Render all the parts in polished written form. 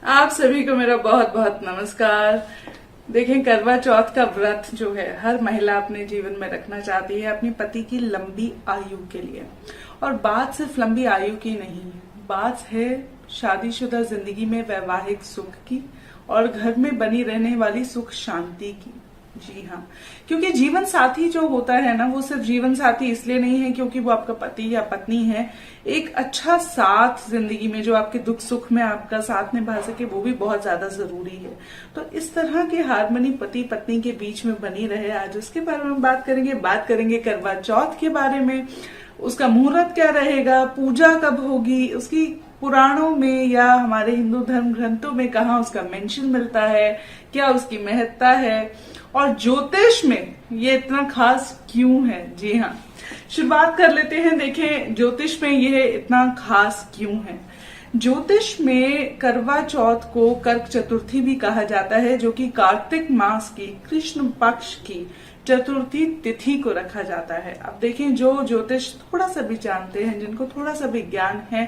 आप सभी को मेरा बहुत बहुत नमस्कार। देखें, करवा चौथ का व्रत जो है हर महिला अपने जीवन में रखना चाहती है अपने पति की लंबी आयु के लिए। और बात सिर्फ लंबी आयु की नहीं है, बात है शादीशुदा जिंदगी में वैवाहिक सुख की और घर में बनी रहने वाली सुख शांति की। जी हाँ, क्योंकि जीवन साथी जो होता है ना, वो सिर्फ जीवन साथी इसलिए नहीं है क्योंकि वो आपका पति या पत्नी है। एक अच्छा साथ जिंदगी में जो आपके दुख सुख में आपका साथ निभा सके, वो भी बहुत ज्यादा जरूरी है। तो इस तरह की हार्मनी पति पत्नी के बीच में बनी रहे, आज उसके बारे में बात करेंगे करवा चौथ के बारे में। उसका मुहूर्त क्या रहेगा, पूजा कब होगी, उसकी पुराणों में या हमारे हिंदू धर्म ग्रंथों में कहाँ उसका मेंशन मिलता है, क्या उसकी महत्ता है, और ज्योतिष में ये इतना खास क्यों है। जी हाँ, शुरुआत कर लेते हैं। देखें, ज्योतिष में ये इतना खास क्यों है। ज्योतिष में करवा चौथ को कर्क चतुर्थी भी कहा जाता है, जो कि कार्तिक मास की कृष्ण पक्ष की चतुर्थी तिथि को रखा जाता है। अब देखें, जो ज्योतिष थोड़ा सा भी जानते हैं, जिनको थोड़ा सा भी ज्ञान है,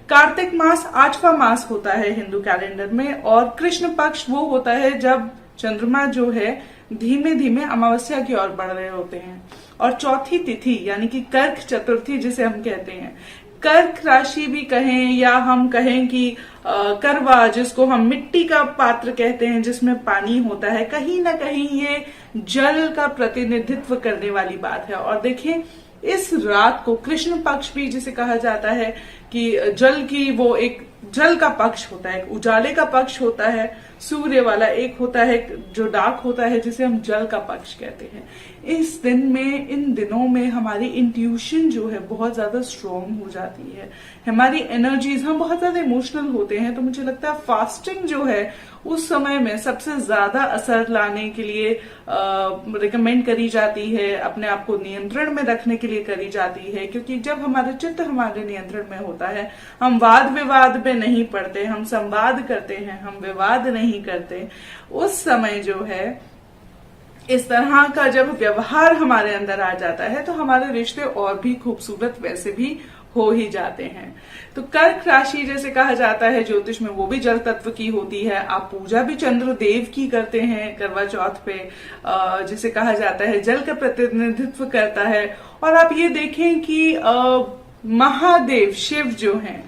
कार्तिक मास 8वां मास होता है हिंदू कैलेंडर में, और कृष्ण पक्ष वो होता है जब चंद्रमा जो है धीमे धीमे अमावस्या की ओर बढ़ रहे होते हैं। और चौथी तिथि यानी कि कर्क चतुर्थी जिसे हम कहते हैं, कर्क राशि भी कहें या हम कहें कि करवा, जिसको हम मिट्टी का पात्र कहते हैं जिसमें पानी होता है, कहीं ना कहीं ये जल का प्रतिनिधित्व करने वाली बात है। और देखें, इस रात को कृष्ण पक्ष भी जिसे कहा जाता है कि जल की वो एक जल का पक्ष होता है, उजाले का पक्ष होता है, सूर्य वाला एक होता है जो डार्क होता है, जिसे हम जल का पक्ष कहते हैं। इस दिन में, इन दिनों में हमारी इंट्यूशन जो है बहुत ज्यादा स्ट्रॉन्ग हो जाती है, हमारी एनर्जीज, हम बहुत ज्यादा इमोशनल होते हैं। तो मुझे लगता है फास्टिंग जो है उस समय में सबसे ज्यादा असर लाने के लिए रिकमेंड करी जाती है, अपने आप को नियंत्रण में रखने के लिए करी जाती है। क्योंकि जब हमारा चित्त हमारे नियंत्रण में होता है, हम वाद विवाद में नहीं पड़ते, हम संवाद करते हैं, हम विवाद नहीं करते। उस समय जो है इस तरह का जब व्यवहार हमारे अंदर आ जाता है तो हमारे रिश्ते और भी खूबसूरत वैसे भी हो ही जाते हैं। तो कर्क राशि जैसे कहा जाता है ज्योतिष में, वो भी जल तत्व की होती है। आप पूजा भी चंद्र देव की करते हैं करवा चौथ पे, जिसे कहा जाता है जल का प्रतिनिधित्व करता है। और आप ये देखें कि महादेव शिव जो हैं,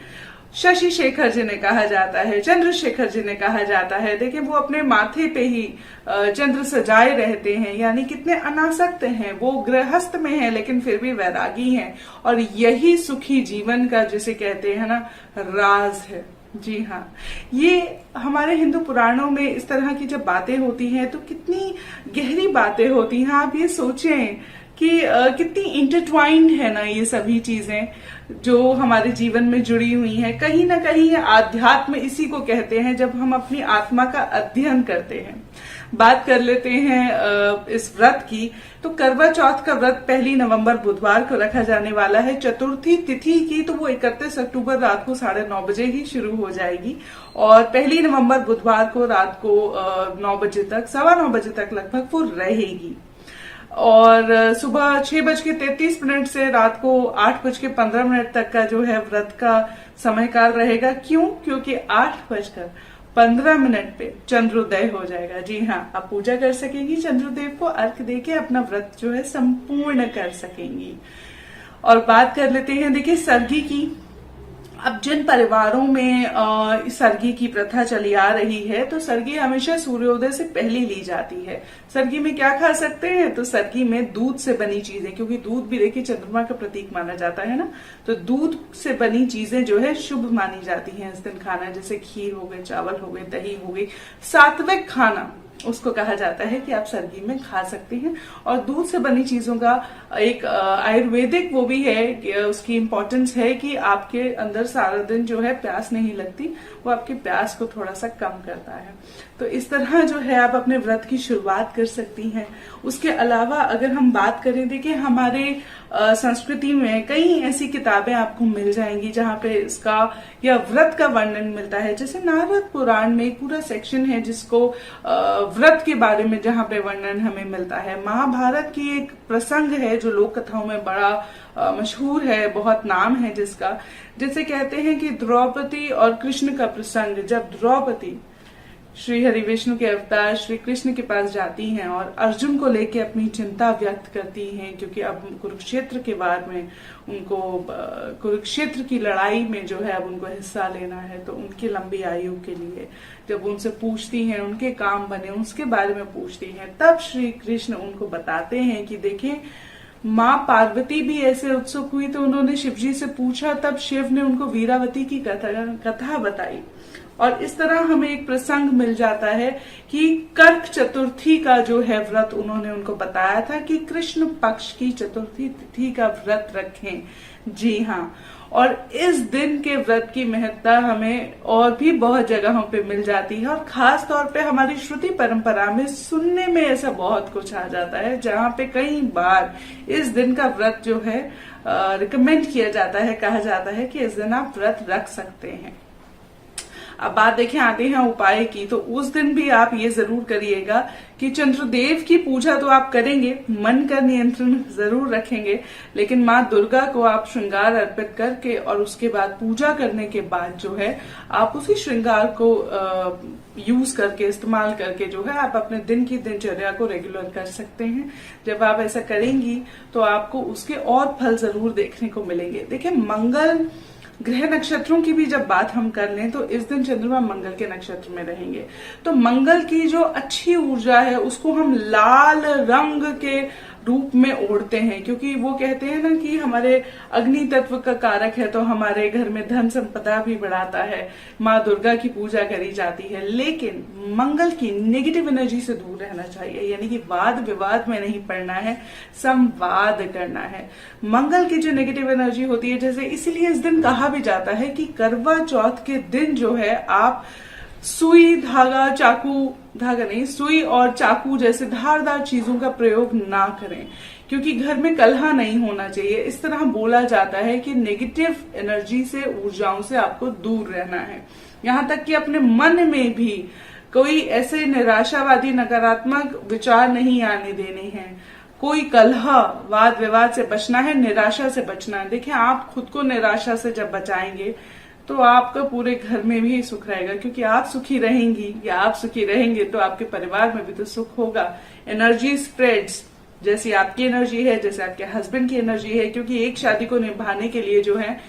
शशि शेखर जी ने कहा जाता है, चंद्रशेखर जी ने कहा जाता है। देखिए, वो अपने माथे पे ही चंद्र सजाए रहते हैं, यानी कितने अनासक्त हैं। वो गृहस्थ में हैं लेकिन फिर भी वैरागी हैं, और यही सुखी जीवन का जिसे कहते हैं ना राज है। जी हाँ, ये हमारे हिंदू पुराणों में इस तरह की जब बातें होती हैं तो कितनी गहरी बातें होती हैं। आप ये सोचें कि कितनी इंटरट्वाइंड है ना ये सभी चीजें जो हमारे जीवन में जुड़ी हुई हैं। कहीं ना कहीं आध्यात्म इसी को कहते हैं जब हम अपनी आत्मा का अध्ययन करते हैं। बात कर लेते हैं इस व्रत की। तो करवा चौथ का व्रत 1 नवंबर बुधवार को रखा जाने वाला है। चतुर्थी तिथि की तो वो 31 अक्टूबर रात को 9:30 बजे ही शुरू हो जाएगी, और 1 नवंबर बुधवार को रात को 9 बजे तक, 9:15 बजे तक लगभग वो रहेगी। और सुबह 6:33 से रात को 8:15 तक का जो है व्रत का समय काल रहेगा। क्यों? क्योंकि 8:15 पे चंद्रोदय हो जाएगा। जी हाँ, आप पूजा कर सकेंगी, चंद्रदेव को अर्घ्य देके अपना व्रत जो है संपूर्ण कर सकेंगी। और बात कर लेते हैं, देखिए, सरगी की। अब जिन परिवारों में सरगी की प्रथा चली आ रही है, तो सरगी हमेशा सूर्योदय से पहले ली जाती है। सरगी में क्या खा सकते हैं? तो सरगी में दूध से बनी चीजें, क्योंकि दूध भी देखिए चंद्रमा का प्रतीक माना जाता है ना, तो दूध से बनी चीजें जो है शुभ मानी जाती हैं इस दिन खाना। जैसे खीर हो गए, चावल हो गए, दही हो गई, सात्विक खाना उसको कहा जाता है कि आप सरगी में खा सकते हैं। और दूध से बनी चीजों का एक आयुर्वेदिक वो भी है कि उसकी इम्पोर्टेंस है कि आपके अंदर सारा दिन जो है प्यास नहीं लगती, वो आपकी प्यास को थोड़ा सा कम करता है। तो इस तरह जो है आप अपने व्रत की शुरुआत कर सकती हैं। उसके अलावा अगर हम बात करें, देखिए, हमारे संस्कृति में कई ऐसी किताबें आपको मिल जाएंगी जहाँ पे इसका या व्रत का वर्णन मिलता है। जैसे नारद पुराण में एक पूरा सेक्शन है जिसको व्रत के बारे में जहां पे वर्णन हमें मिलता है। महाभारत की एक प्रसंग है जो लोक कथाओं में बड़ा मशहूर है, बहुत नाम है जिसका। जैसे कहते हैं कि द्रौपदी और कृष्ण का प्रसंग, जब द्रौपदी श्री हरि विष्णु के अवतार श्री कृष्ण के पास जाती हैं और अर्जुन को लेके अपनी चिंता व्यक्त करती हैं, क्योंकि अब कुरुक्षेत्र के वार में उनको, कुरुक्षेत्र की लड़ाई में जो है अब उनको हिस्सा लेना है, तो उनकी लंबी आयु के लिए जब उनसे पूछती हैं, उनके काम बने उसके बारे में पूछती हैं, तब श्री कृष्ण उनको बताते हैं कि देखें, माँ पार्वती भी ऐसे उत्सुक हुई तो उन्होंने शिव जी से पूछा, तब शिव ने उनको वीरावती की कथा बताई। और इस तरह हमें एक प्रसंग मिल जाता है कि कर्क चतुर्थी का जो है व्रत उन्होंने उनको बताया था कि कृष्ण पक्ष की चतुर्थी तिथि का व्रत रखें। जी हाँ, और इस दिन के व्रत की महत्ता हमें और भी बहुत जगहों पे मिल जाती है, और खास तौर पे हमारी श्रुति परंपरा में सुनने में ऐसा बहुत कुछ आ जाता है, जहाँ पे कई बार इस दिन का व्रत जो है रिकमेंड किया जाता है, कहा जाता है कि इस दिन आप व्रत रख सकते हैं। अब बात देखें आते हैं उपाय की, तो उस दिन भी आप ये जरूर करिएगा कि चंद्रदेव की पूजा तो आप करेंगे, मन का नियंत्रण जरूर रखेंगे, लेकिन माँ दुर्गा को आप श्रृंगार अर्पित करके और उसके बाद पूजा करने के बाद जो है आप उसी श्रृंगार को यूज करके, इस्तेमाल करके जो है आप अपने दिन की दिनचर्या को रेगुलर कर सकते हैं। जब आप ऐसा करेंगी तो आपको उसके और फल जरूर देखने को मिलेंगे। देखिए, मंगल ग्रह नक्षत्रों की भी जब बात हम कर लें तो इस दिन चंद्रमा मंगल के नक्षत्र में रहेंगे, तो मंगल की जो अच्छी ऊर्जा है उसको हम लाल रंग के रूप में ओढ़ते हैं, क्योंकि वो कहते हैं ना कि हमारे अग्नि तत्व का कारक है, तो हमारे घर में धन संपदा भी बढ़ाता है, माँ दुर्गा की पूजा करी जाती है। लेकिन मंगल की नेगेटिव एनर्जी से दूर रहना चाहिए, यानी कि वाद विवाद में नहीं पड़ना है, संवाद करना है। मंगल की जो नेगेटिव एनर्जी होती है, जैसे इसीलिए इस दिन कहा भी जाता है कि करवा चौथ के दिन जो है आप सुई, धागा, चाकू, धागा नहीं, सुई और चाकू जैसे धारदार चीजों का प्रयोग ना करें, क्योंकि घर में कलह नहीं होना चाहिए। इस तरह बोला जाता है कि नेगेटिव एनर्जी से, ऊर्जाओं से आपको दूर रहना है। यहाँ तक कि अपने मन में भी कोई ऐसे निराशावादी नकारात्मक विचार नहीं आने देने हैं, कोई कलह, वाद विवाद से बचना है, निराशा से बचना है। देखिए, आप खुद को निराशा से जब बचाएंगे तो आपका पूरे घर में भी सुख रहेगा, क्योंकि आप सुखी रहेंगी या आप सुखी रहेंगे तो आपके परिवार में भी तो सुख होगा। एनर्जी स्प्रेड्स, जैसी आपकी एनर्जी है, जैसे आपके हस्बैंड की एनर्जी है, क्योंकि एक शादी को निभाने के लिए जो है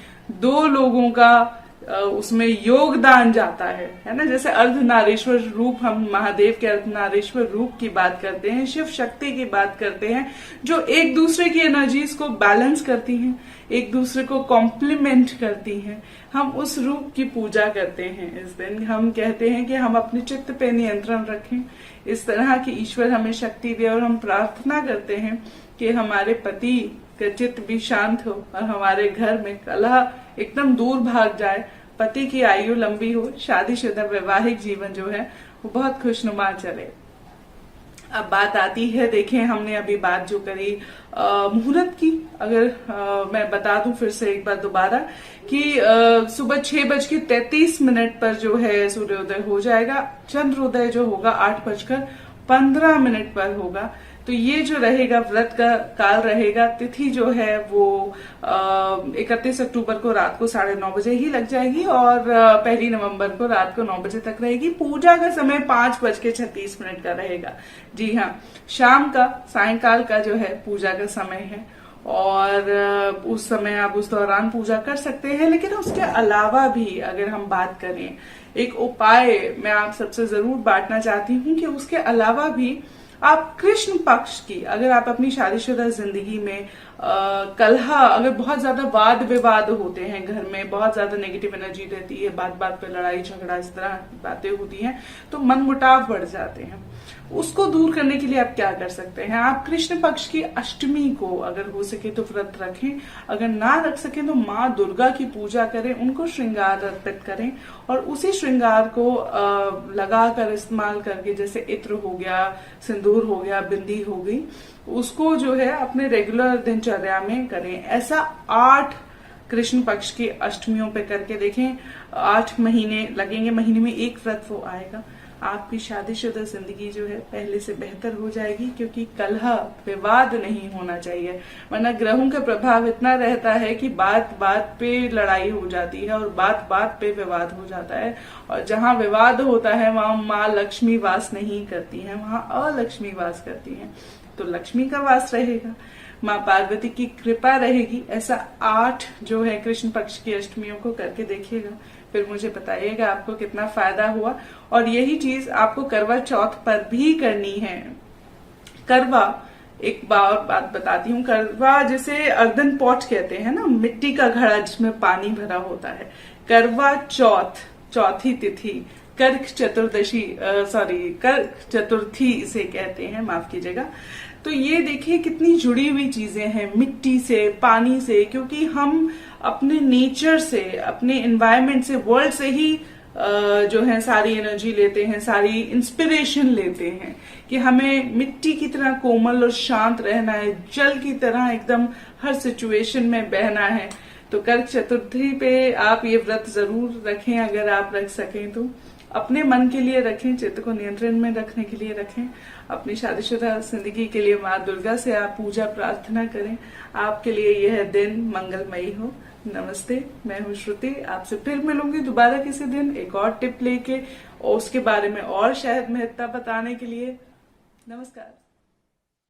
2 लोगों का उसमें योगदान जाता है ना। जैसे अर्धनारीश्वर रूप, हम महादेव के अर्धनारीश्वर रूप की बात करते हैं, शिव शक्ति की बात करते हैं, जो एक दूसरे की एनर्जीज को बैलेंस करती हैं, एक दूसरे को कॉम्प्लीमेंट करती हैं। हम उस रूप की पूजा करते हैं इस दिन। हम कहते हैं कि हम अपने चित्त पे नियंत्रण रखें, इस तरह की ईश्वर हमें शक्ति दे, और हम प्रार्थना करते हैं कि हमारे पति का चित्त भी शांत हो और हमारे घर में कलह एकदम दूर भाग जाए, पति की आयु लंबी हो, शादीशुदा वैवाहिक जीवन जो है वो बहुत खुशनुमा चले। अब बात आती है, देखें हमने अभी बात जो करी मुहूर्त की, अगर मैं बता दूं फिर से एक बार दोबारा कि सुबह 6:33 पर जो है सूर्योदय हो जाएगा, चंद्रोदय जो होगा 8:15 पर होगा। तो ये जो रहेगा व्रत का काल रहेगा, तिथि जो है वो 31 अक्टूबर को रात को 9:30 बजे ही लग जाएगी और 1 नवंबर को रात को 9 बजे तक रहेगी। पूजा का समय 5:36 का रहेगा। जी हाँ, शाम का, सायंकाल का जो है पूजा का समय है, और उस समय आप उस दौरान पूजा कर सकते हैं। लेकिन उसके अलावा भी अगर हम बात करें, एक उपाय मैं आप सबसे जरूर बांटना चाहती हूँ कि उसके अलावा भी आप कृष्ण पक्ष की, अगर आप अपनी शादीशुदा जिंदगी में कलह, अगर बहुत ज्यादा वाद विवाद होते हैं घर में, बहुत ज्यादा नेगेटिव एनर्जी रहती है, बात बात पे लड़ाई झगड़ा, इस तरह बातें होती हैं, तो मन मुटाव बढ़ जाते हैं, उसको दूर करने के लिए आप क्या कर सकते हैं? आप कृष्ण पक्ष की अष्टमी को अगर हो सके तो व्रत रखें, अगर ना रख सके तो माँ दुर्गा की पूजा करें, उनको श्रृंगार अर्पित करें, और उसी श्रृंगार को लगाकर, इस्तेमाल करके, जैसे इत्र हो गया, सिंदूर हो गया, बिंदी हो गई, उसको जो है अपने रेगुलर दिनचर्या में करें। ऐसा 8 कृष्ण पक्ष की अष्टमियों पे करके देखें। 8 महीने लगेंगे, महीने में एक व्रत वो आएगा। आपकी शादीशुदा जिंदगी जो है पहले से बेहतर हो जाएगी, क्योंकि कलह विवाद नहीं होना चाहिए। वरना ग्रहों का प्रभाव इतना रहता है कि बात बात पे लड़ाई हो जाती है और बात बात पे विवाद हो जाता है, और जहां विवाद होता है वहां माँ लक्ष्मी वास नहीं करती हैं, वहां अलक्ष्मी वास करती हैं। तो लक्ष्मी का वास रहेगा, माँ पार्वती की कृपा रहेगी। ऐसा 8 जो है कृष्ण पक्ष की अष्टमियों को करके देखिएगा, फिर मुझे बताइएगा आपको कितना फायदा हुआ। और यही चीज आपको करवा चौथ पर भी करनी है। करवा, एक बात बताती हूँ, करवा जिसे अर्दन पॉट कहते हैं ना, मिट्टी का घड़ा जिसमें पानी भरा होता है। करवा चौथ, चौथी तिथि, कर्क चतुर्दशी कर्क चतुर्थी इसे कहते हैं, माफ कीजिएगा। तो ये देखिए कितनी जुड़ी हुई चीजें हैं मिट्टी से, पानी से, क्योंकि हम अपने नेचर से, अपने एनवायरनमेंट से, वर्ल्ड से ही जो है सारी एनर्जी लेते हैं, सारी इंस्पिरेशन लेते हैं कि हमें मिट्टी की तरह कोमल और शांत रहना है, जल की तरह एकदम हर सिचुएशन में बहना है। तो कर्क चतुर्थी पे आप ये व्रत जरूर रखें, अगर आप रख सकें तो। अपने मन के लिए रखें, चित्त को नियंत्रण में रखने के लिए रखें। अपनी शादीशुदा जिंदगी के लिए माँ दुर्गा से आप पूजा प्रार्थना करें। आपके लिए यह दिन मंगलमयी हो। नमस्ते, मैं हूँ श्रुति। आपसे फिर मिलूंगी दोबारा किसी दिन एक और टिप लेके, और उसके बारे में और शायद महत्ता बताने के लिए। नमस्कार।